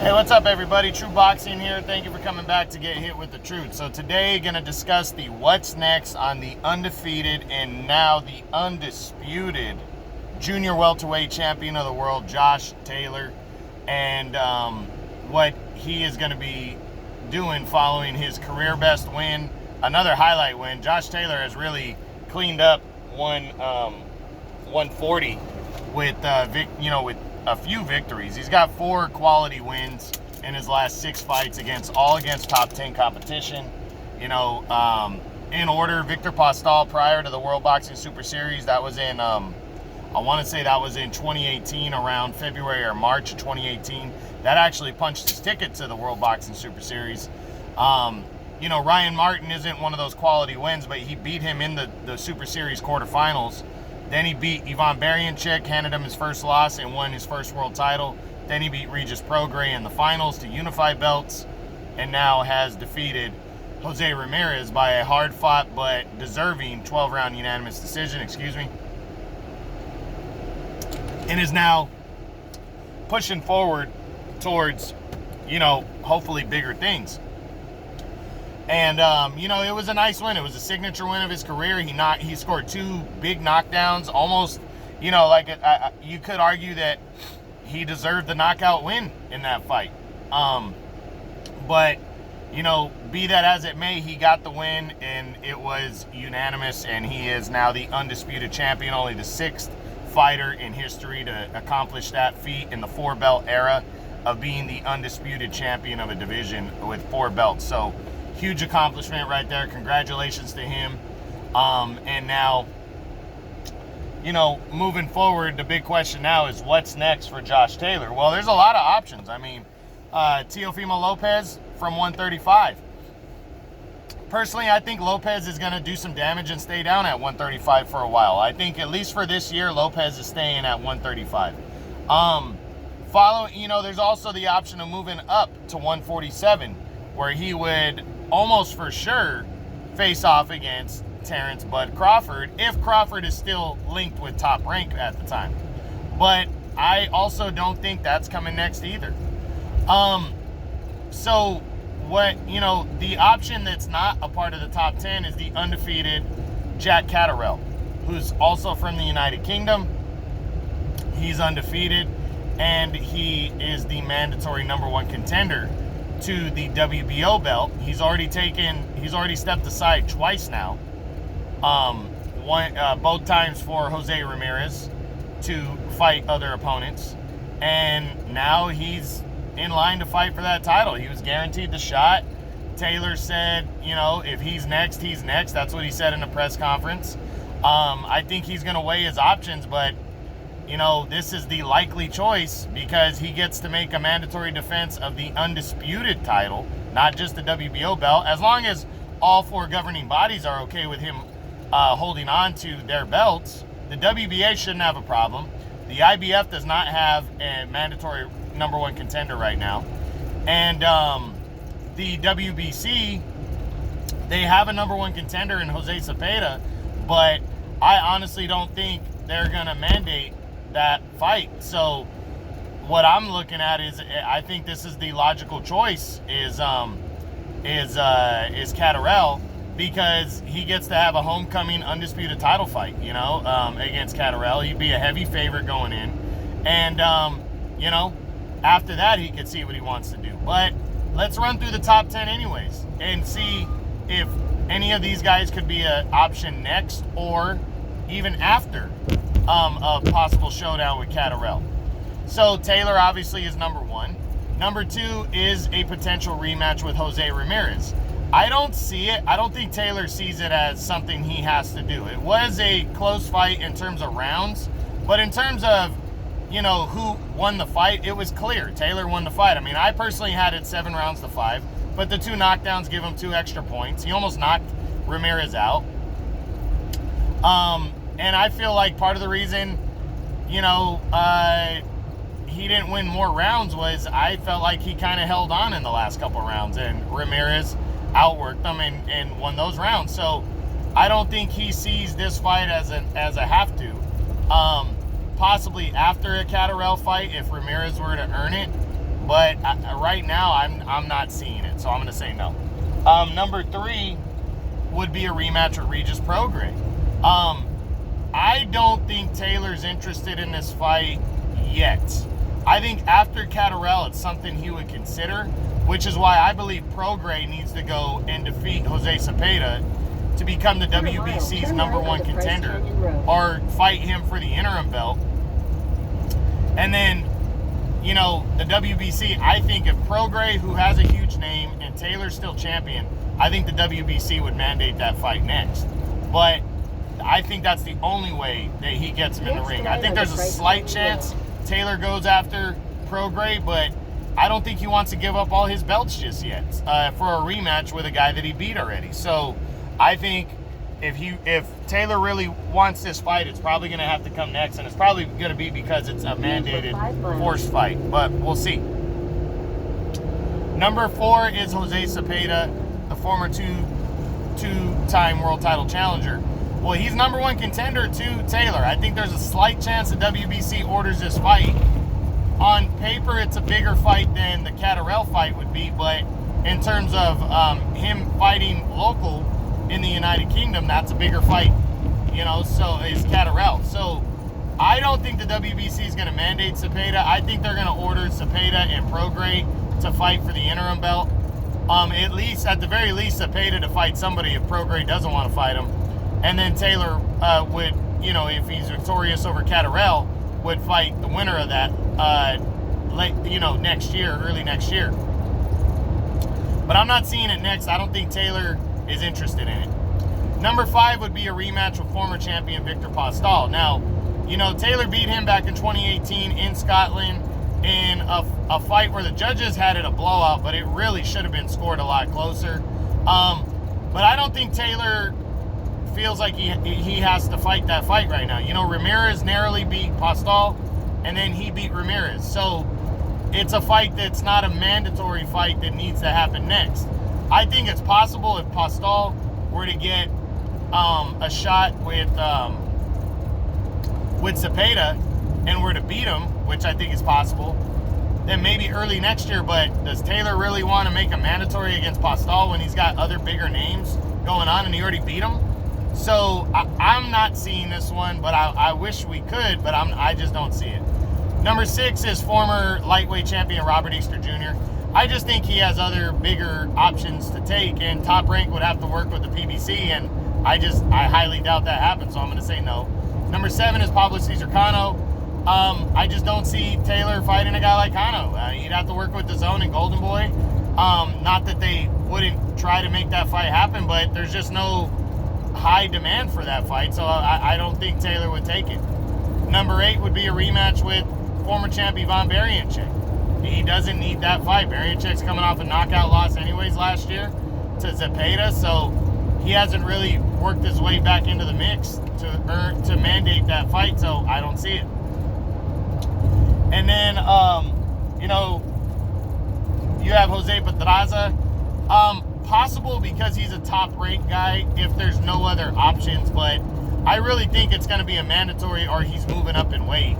Hey, what's up, everybody? True Boxing here. Thank you for coming back to get hit with the truth. So today, going to discuss the what's next on the undefeated and now the undisputed junior welterweight champion of the world, Josh Taylor, and what he is going to be doing following his career best win, another highlight win. Josh Taylor has really cleaned up 140 with with a few victories. He's got 4 quality wins in his last 6 fights against top 10 competition. In order, Victor Postal prior to the World Boxing Super Series, that was in I want to say that was in 2018, around February or March of 2018. That actually punched his ticket to the World Boxing Super Series. Ryan Martin isn't one of those quality wins, but he beat him in the Super Series quarterfinals. Then he beat Ivan Baranchyk, handed him his first loss, and won his first world title. Then he beat Regis Prograis in the finals to unify belts, and now has defeated Jose Ramirez by a hard-fought but deserving 12-round unanimous decision, and is now pushing forward towards, hopefully bigger things. And, it was a nice win. It was a signature win of his career. He scored 2 big knockdowns, almost, you could argue that he deserved the knockout win in that fight. But, be that as it may, he got the win, and it was unanimous, and he is now the undisputed champion, only the 6th fighter in history to accomplish that feat in the 4-belt era of being the undisputed champion of a division with 4 belts. So, huge accomplishment right there. Congratulations to him. And now, moving forward, the big question now is what's next for Josh Taylor? Well, there's a lot of options. Teofimo Lopez from 135. Personally, I think Lopez is going to do some damage and stay down at 135 for a while. I think at least for this year, Lopez is staying at 135. There's also the option of moving up to 147, where he would almost for sure face off against Terrence Bud Crawford, if Crawford is still linked with Top Rank at the time. But I also don't think that's coming next either. The option that's not a part of the top 10 is the undefeated Jack Catterall, who's also from the United Kingdom. He's undefeated, and he is the mandatory #1 contender to the WBO belt. He's already stepped aside twice now. Both times for Jose Ramirez to fight other opponents. And now he's in line to fight for that title. He was guaranteed the shot. Taylor said, if he's next, he's next. That's what he said in a press conference. I think he's going to weigh his options, but this is the likely choice because he gets to make a mandatory defense of the undisputed title, not just the WBO belt. As long as all 4 governing bodies are okay with him holding on to their belts, the WBA shouldn't have a problem. The IBF does not have a mandatory #1 contender right now. And the WBC, they have a #1 contender in Jose Cepeda, but I honestly don't think they're going to mandate that fight. So what I'm looking at is, I think this is the logical choice is Catterall, because he gets to have a homecoming undisputed title fight, against Catterall. He'd be a heavy favorite going in, and after that he could see what he wants to do. But let's run through the top 10 anyways and see if any of these guys could be an option next or even after a possible showdown with Catterall. So Taylor obviously is #1. #2 is a potential rematch with Jose Ramirez. I don't see it. I don't think Taylor sees it as something he has to do. It was a close fight in terms of rounds, but in terms of, who won the fight, it was clear. Taylor won the fight. I personally had it 7 rounds to 5, but the 2 knockdowns give him 2 extra points. He almost knocked Ramirez out. And I feel like part of the reason, he didn't win more rounds was I felt like he kind of held on in the last couple rounds, and Ramirez outworked him and won those rounds. So I don't think he sees this fight as a have to. Possibly after a Catterall fight if Ramirez were to earn it. But right now, I'm not seeing it, so I'm going to say no. Number 3 would be a rematch with Regis Prograis. I don't think Taylor's interested in this fight yet. I think after Catterall, it's something he would consider, which is why I believe Prograis needs to go and defeat Jose Cepeda to become the WBC's number 1 contender, or fight him for the interim belt. And then, you know, the WBC, I think if Prograis, who has a huge name, and Taylor's still champion, I think the WBC would mandate that fight next. But I think that's the only way that he gets him in the ring. I think there's a slight chance Taylor goes after Prograis, but I don't think he wants to give up all his belts just yet for a rematch with a guy that he beat already. So I think if Taylor really wants this fight, it's probably going to have to come next, and it's probably going to be because it's a mandated forced fight, but we'll see. Number 4 is Jose Cepeda, the former two-time world title challenger. Well, he's number 1 contender to Taylor. I think there's a slight chance the WBC orders this fight. On paper, it's a bigger fight than the Catterall fight would be, but in terms of him fighting local in the United Kingdom, that's a bigger fight, you know, so is Catterall. So I don't think the WBC is going to mandate Cepeda. I think they're going to order Cepeda and Prograis to fight for the interim belt. At the very least, Cepeda to fight somebody if Prograis doesn't want to fight him. And then Taylor would, you know, if he's victorious over Catterall, would fight the winner of that, next year, early next year. But I'm not seeing it next. I don't think Taylor is interested in it. Number 5 would be a rematch with former champion Victor Postol. Now, you know, Taylor beat him back in 2018 in Scotland in a fight where the judges had it a blowout, but it really should have been scored a lot closer. But I don't think Taylor feels like he has to fight that fight right now. You know, Ramirez narrowly beat Postol, and then he beat Ramirez. So it's a fight that's not a mandatory fight that needs to happen next. I think it's possible if Postol were to get a shot with Cepeda and were to beat him, which I think is possible, then maybe early next year. But does Taylor really want to make a mandatory against Postol when he's got other bigger names going on and he already beat him? So I'm not seeing this one, but I wish we could, but I just don't see it. Number 6 is former lightweight champion Robert Easter Jr. I just think he has other bigger options to take, and Top Rank would have to work with the PBC, and I highly doubt that happens, so I'm going to say no. Number 7 is Pablo Cesar Cano. I just don't see Taylor fighting a guy like Cano. He'd have to work with DAZN and Golden Boy. Not that they wouldn't try to make that fight happen, but there's just no high demand for that fight, so I don't think Taylor would take it. Number 8 would be a rematch with former champ Ivan Barianchek. He doesn't need that fight. Barianchek's coming off a knockout loss anyways last year to Cepeda, so he hasn't really worked his way back into the mix to mandate that fight, so I don't see it. And then, you have Jose Pedraza. Possible because he's a top-ranked guy if there's no other options, but I really think it's going to be a mandatory, or he's moving up in weight,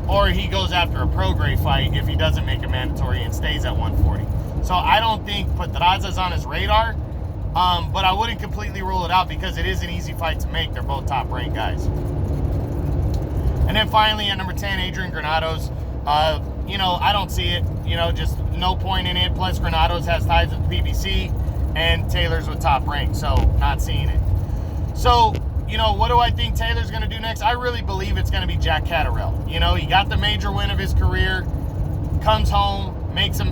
or he goes after a Prograis fight if he doesn't make a mandatory and stays at 140. So I don't think Pedraza's on his radar, but I wouldn't completely rule it out because it is an easy fight to make. They're both top-ranked guys. And then finally, at number 10, Adrian Granados. I don't see it. Just no point in it. Plus, Granados has ties with the PBC, and Taylor's with Top Rank, so not seeing it. So, what do I think Taylor's going to do next? I really believe it's going to be Jack Catterall. He got the major win of his career, comes home, makes an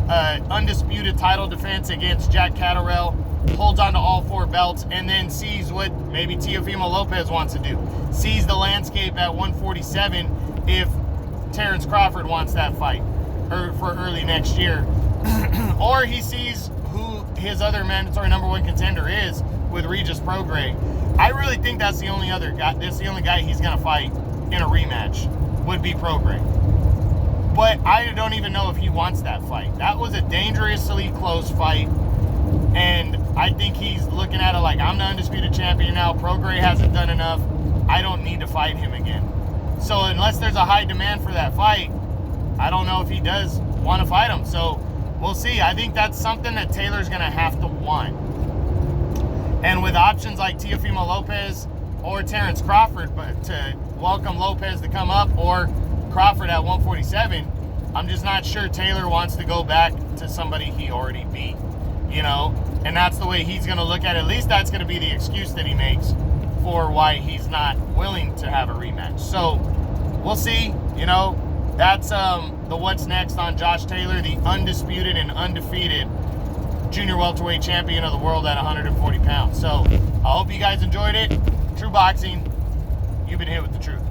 undisputed title defense against Jack Catterall, holds on to all 4 belts, and then sees what maybe Teofimo Lopez wants to do. Sees the landscape at 147 if Terrence Crawford wants that fight for early next year. Or he sees who his other mandatory number 1 contender is with Regis Prograis. I really think that's the only other guy. That's the only guy he's going to fight in a rematch would be Prograis. But I don't even know if he wants that fight. That was a dangerously close fight, and I think he's looking at it like, I'm the undisputed champion now. Prograis hasn't done enough. I don't need to fight him again. So unless there's a high demand for that fight, I don't know if he does want to fight him. So we'll see. I think that's something that Taylor's going to have to want. And with options like Teofimo Lopez or Terrence Crawford, but to welcome Lopez to come up or Crawford at 147, I'm just not sure Taylor wants to go back to somebody he already beat, you know? And that's the way he's going to look at it. At least that's going to be the excuse that he makes for why he's not willing to have a rematch. So we'll see, you know. That's the what's next on Josh Taylor, the undisputed and undefeated junior welterweight champion of the world at 140 pounds. So I hope you guys enjoyed it. True Boxing, you've been hit with the truth.